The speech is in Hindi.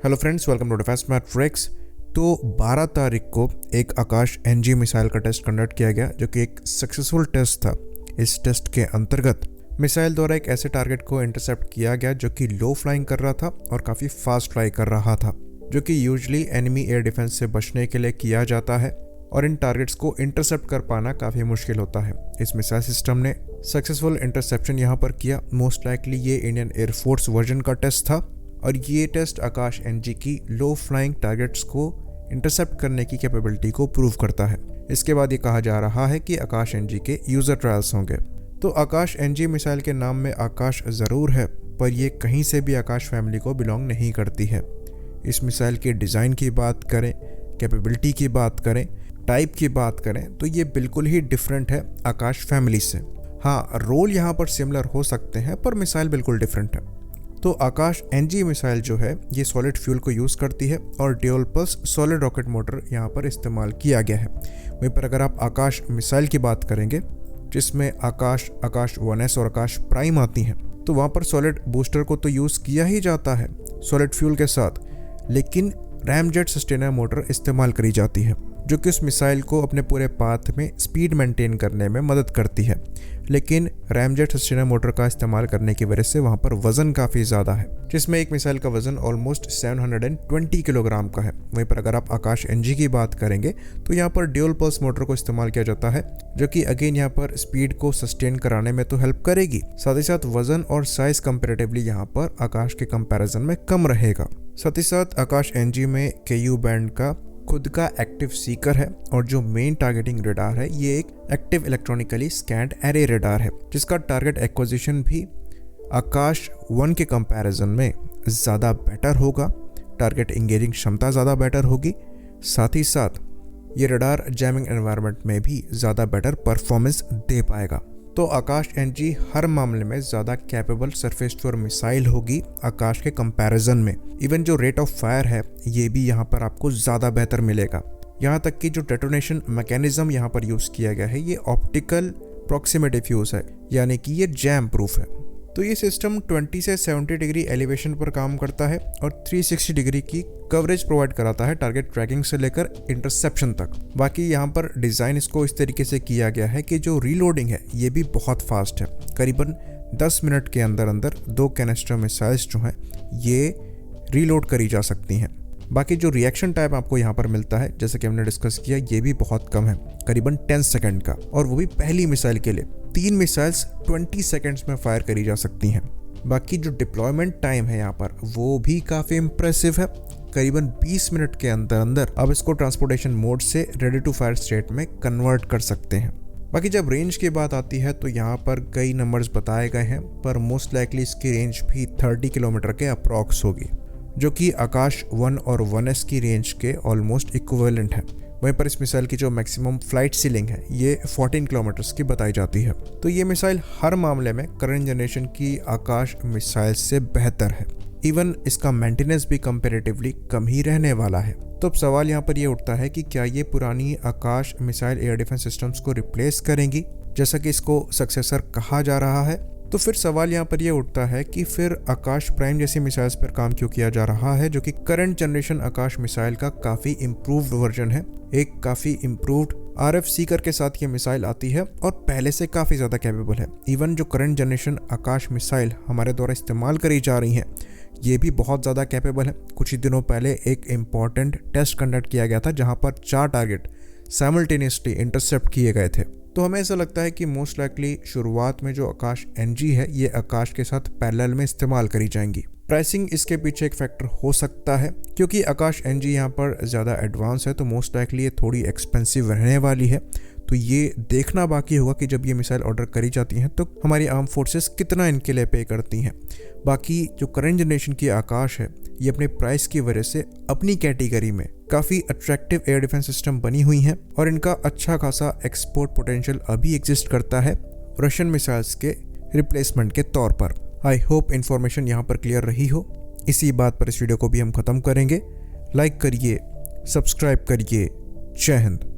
Hello friends, welcome to defence matrix. तो 12 तारीख को एक आकाश एनजी मिसाइल का टेस्ट कंडक्ट किया गया, जो कि एक सक्सेसफुल टेस्ट था। इस टेस्ट के अंतर्गत मिसाइल द्वारा एक ऐसे टारगेट को इंटरसेप्ट किया गया जो कि लो फ्लाइंग कर रहा था और काफ़ी फास्ट फ्लाई कर रहा था, जो कि यूजली एनिमी एयर डिफेंस से बचने के लिए किया जाता है और इन टारगेट्स को इंटरसेप्ट कर पाना काफ़ी मुश्किल होता है। इस मिसाइल सिस्टम ने सक्सेसफुल इंटरसेप्शन यहाँ पर किया। मोस्ट लाइकली ये इंडियन एयरफोर्स वर्जन का टेस्ट था और ये टेस्ट आकाश एनजी की लो फ्लाइंग टारगेट्स को इंटरसेप्ट करने की कैपेबिलिटी को प्रूव करता है। इसके बाद ये कहा जा रहा है कि आकाश एनजी के यूज़र ट्रायल्स होंगे। तो आकाश एनजी मिसाइल के नाम में आकाश ज़रूर है, पर ये कहीं से भी आकाश फैमिली को बिलोंग नहीं करती है। इस मिसाइल के डिज़ाइन की बात करें, कैपेबिलिटी की बात करें, टाइप की बात करें, तो ये बिल्कुल ही डिफरेंट है आकाश फैमिली से। हाँ, रोल यहाँ पर सिमिलर हो सकते हैं, पर मिसाइल बिल्कुल डिफरेंट है। तो आकाश एनजी मिसाइल जो है ये सॉलिड फ्यूल को यूज़ करती है और dual pulse solid rocket motor यहाँ पर इस्तेमाल किया गया है। वहीं पर अगर आप आकाश मिसाइल की बात करेंगे, जिसमें आकाश 1S और आकाश प्राइम आती हैं, तो वहाँ पर सॉलिड बूस्टर को तो यूज़ किया ही जाता है सॉलिड फ्यूल के साथ, लेकिन रैमजेट सस्टेनर मोटर इस्तेमाल करी जाती है, जो कि उस मिसाइल को अपने पूरे पाथ में स्पीड मेंटेन करने में मदद करती है। लेकिन रैमजेट सस्टेनर मोटर का इस्तेमाल करने की वजह से वहाँ पर वज़न काफ़ी ज़्यादा है, जिसमें एक मिसाइल का वज़न ऑलमोस्ट 720 किलोग्राम का है। वहीं पर अगर आप आकाश एनजी की बात करेंगे तो यहाँ पर ड्यूल पल्स मोटर को इस्तेमाल किया जाता है, जो कि अगेन यहाँ पर स्पीड को सस्टेन कराने में तो हेल्प करेगी, साथ ही साथ वज़न और साइज कंपेरेटिवली यहाँ पर आकाश के कंपैरिजन में कम रहेगा। साथ ही साथ आकाश एनजी में KU बैंड का खुद का एक्टिव सीकर है और जो मेन टारगेटिंग रेडार है ये एक active electronically scanned array radar है, जिसका टारगेट एक्विजिशन भी आकाश 1 के कंपैरिजन में ज़्यादा बेटर होगा। टारगेट इंगेजिंग क्षमता ज़्यादा बेटर होगी। साथ ही साथ ये रेडार जैमिंग एनवायरनमेंट में भी ज़्यादा बेटर परफॉर्मेंस दे पाएगा। तो आकाश एनजी हर मामले में ज़्यादा capable surface to air missile होगी आकाश के कंपैरिजन में। इवन जो रेट ऑफ फायर है ये भी यहाँ पर आपको ज़्यादा बेहतर मिलेगा। यहाँ तक कि जो डेटोनेशन मैकेनिज्म यहाँ पर यूज़ किया गया है ये ऑप्टिकल प्रॉक्सिमिटी फ्यूज है, यानी कि ये जैम प्रूफ है। तो ये सिस्टम 20 से 70 डिग्री एलिवेशन पर काम करता है और 360 डिग्री की कवरेज प्रोवाइड कराता है टारगेट ट्रैकिंग से लेकर इंटरसेप्शन तक। बाकी यहाँ पर डिज़ाइन इसको इस तरीके से किया गया है कि जो रीलोडिंग है ये भी बहुत फास्ट है। करीबन 10 मिनट के अंदर अंदर 2 कैनिस्टर मिसाइल्स जो हैं ये रीलोड करी जा सकती हैं। बाकी जो रिएक्शन टाइम आपको यहाँ पर मिलता है, जैसे कि हमने डिस्कस किया, ये भी बहुत कम है, करीबन 10 सेकंड का, और वो भी पहली मिसाइल के लिए। 3 मिसाइल्स 20 सेकंड्स में फायर करी जा सकती हैं। बाकी जो डिप्लॉयमेंट टाइम है यहाँ पर वो भी काफ़ी इम्प्रेसिव है। करीबन 20 मिनट के अंदर अंदर आप इसको ट्रांसपोर्टेशन मोड से रेडी टू फायर स्टेट में कन्वर्ट कर सकते हैं। बाकी जब रेंज की बात आती है तो यहाँ पर कई नंबर्स बताए गए हैं, पर मोस्ट लाइकली इसकी रेंज भी 30 किलोमीटर के अप्रॉक्स होगी, जो कि आकाश 1 और 1S की रेंज के ऑलमोस्ट इक्विवेलेंट है। वहीं पर इस मिसाइल की जो मैक्सिमम फ्लाइट सीलिंग है ये 14 किलोमीटर्स की बताई जाती है। तो ये मिसाइल हर मामले में करंट जनरेशन की आकाश मिसाइल से बेहतर है। इवन इसका मेंटेनेंस भी कंपैरेटिवली कम ही रहने वाला है। तो अब सवाल यहाँ पर ये उठता है कि क्या ये पुरानी आकाश मिसाइल एयर डिफेंस सिस्टम्स को रिप्लेस करेंगी, जैसा कि इसको सक्सेसर कहा जा रहा है। तो फिर सवाल यहाँ पर यह उठता है कि फिर आकाश प्राइम जैसी मिसाइल्स पर काम क्यों किया जा रहा है, जो कि करंट जनरेशन आकाश मिसाइल का काफ़ी इम्प्रूव्ड वर्जन है। एक काफ़ी इम्प्रूव्ड RF सीकर के साथ ये मिसाइल आती है और पहले से काफ़ी ज़्यादा कैपेबल है। इवन जो करंट जनरेशन आकाश मिसाइल हमारे द्वारा इस्तेमाल करी जा रही हैं ये भी बहुत ज़्यादा कैपेबल है। कुछ ही दिनों पहले एक इम्पॉर्टेंट टेस्ट कंडक्ट किया गया था जहाँ पर 4 टारगेट साइमल्टेनियसली इंटरसेप्ट किए गए थे। तो हमें ऐसा लगता है कि मोस्ट लाइकली शुरुआत में जो आकाश एनजी है ये आकाश के साथ पैरेलल में इस्तेमाल करी जाएंगी। प्राइसिंग इसके पीछे एक फैक्टर हो सकता है, क्योंकि आकाश एनजी यहाँ पर ज़्यादा एडवांस है तो मोस्ट लाइकली ये थोड़ी एक्सपेंसिव रहने वाली है। तो ये देखना बाकी होगा कि जब ये मिसाइल ऑर्डर करी जाती हैं तो हमारी आर्म फोर्सेस कितना इनके लिए पे करती हैं। बाकी जो करंट जनरेशन की आकाश है ये अपने प्राइस की वजह से अपनी कैटेगरी में काफ़ी अट्रैक्टिव एयर डिफेंस सिस्टम बनी हुई हैं और इनका अच्छा खासा एक्सपोर्ट पोटेंशियल अभी एग्जिस्ट करता है रशियन मिसाइल्स के रिप्लेसमेंट के तौर पर। आई होप इन्फॉर्मेशन यहाँ पर क्लियर रही हो। इसी बात पर इस वीडियो को भी हम ख़त्म करेंगे। लाइक करिए, सब्सक्राइब करिए। जय हिंद।